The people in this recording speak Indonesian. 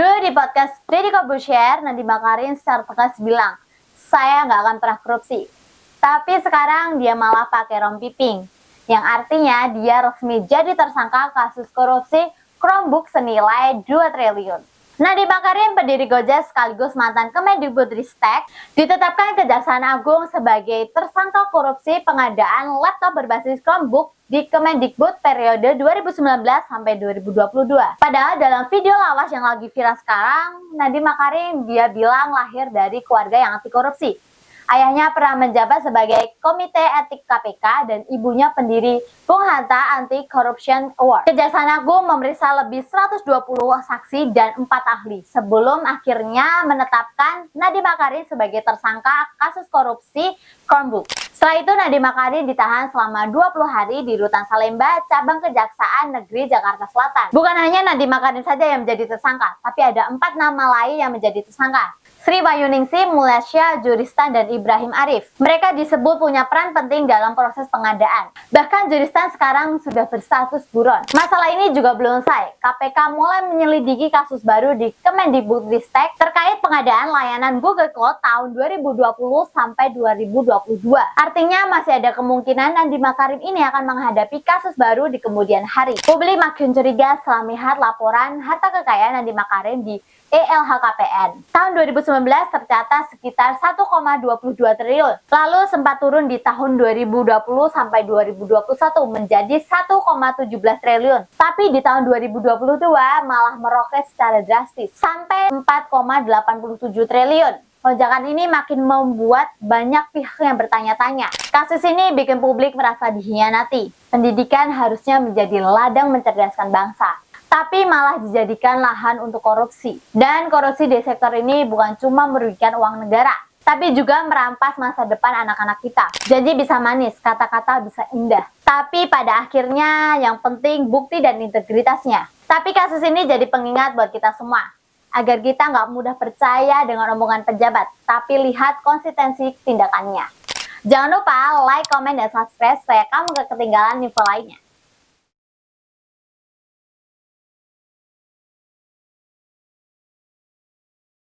Dulu di podcast Deddy Corbuzier, Nadiem Makarim secara tegas bilang, saya nggak akan pernah korupsi. Tapi sekarang dia malah pakai rompi pink, yang artinya dia resmi jadi tersangka kasus korupsi Chromebook senilai 2 triliun. Nadiem Makarim, pendiri Gojek sekaligus mantan Kemendikbudristek, ditetapkan Kejaksaan Agung sebagai tersangka korupsi pengadaan laptop berbasis Chromebook di Kemendikbud periode 2019 sampai 2022. Padahal dalam video lawas yang lagi viral sekarang, Nadiem Makarim dia bilang lahir dari keluarga yang anti korupsi. Ayahnya pernah menjabat sebagai Komite Etik KPK dan ibunya pendiri Bung Hatta Anti-Corruption Award. Kejaksaan Agung memeriksa lebih 120 saksi dan 4 ahli sebelum akhirnya menetapkan Nadiem Makarim sebagai tersangka kasus korupsi Chromebook. Setelah itu Nadiem Makarim ditahan selama 20 hari di Rutan Salemba, Cabang Kejaksaan Negeri Jakarta Selatan. Bukan hanya Nadiem Makarim saja yang menjadi tersangka, tapi ada 4 nama lain yang menjadi tersangka. Sri Wahyuningsi, Mulyasya, Juristan, dan Ibrahim Arif. Mereka disebut punya peran penting dalam proses pengadaan. Bahkan Juristan sekarang sudah berstatus buron. Masalah ini juga belum selesai. KPK mulai menyelidiki kasus baru di Kemendikbudristek terkait pengadaan layanan Google Cloud tahun 2020 sampai 2022. Artinya masih ada kemungkinan Nadiem Makarim ini akan menghadapi kasus baru di kemudian hari. Publik makin curiga setelah melihat laporan harta kekayaan Nadiem Makarim di LHKPN. Tahun 2019 tercatat sekitar 1,22 triliun. Lalu sempat turun di tahun 2020 sampai 2021 menjadi 1,17 triliun. Tapi di tahun 2022 malah meroket secara drastis sampai 4,87 triliun. Lonjakan ini makin membuat banyak pihak yang bertanya-tanya. Kasus ini bikin publik merasa dihianati. Pendidikan harusnya menjadi ladang mencerdaskan bangsa, tapi malah dijadikan lahan untuk korupsi. Dan korupsi di sektor ini bukan cuma merugikan uang negara, tapi juga merampas masa depan anak-anak kita. Janji bisa manis, kata-kata bisa indah, tapi pada akhirnya yang penting bukti dan integritasnya. Tapi kasus ini jadi pengingat buat kita semua, agar kita nggak mudah percaya dengan omongan pejabat, tapi lihat konsistensi tindakannya. Jangan lupa like, komen, dan subscribe supaya kamu gak ketinggalan info lainnya.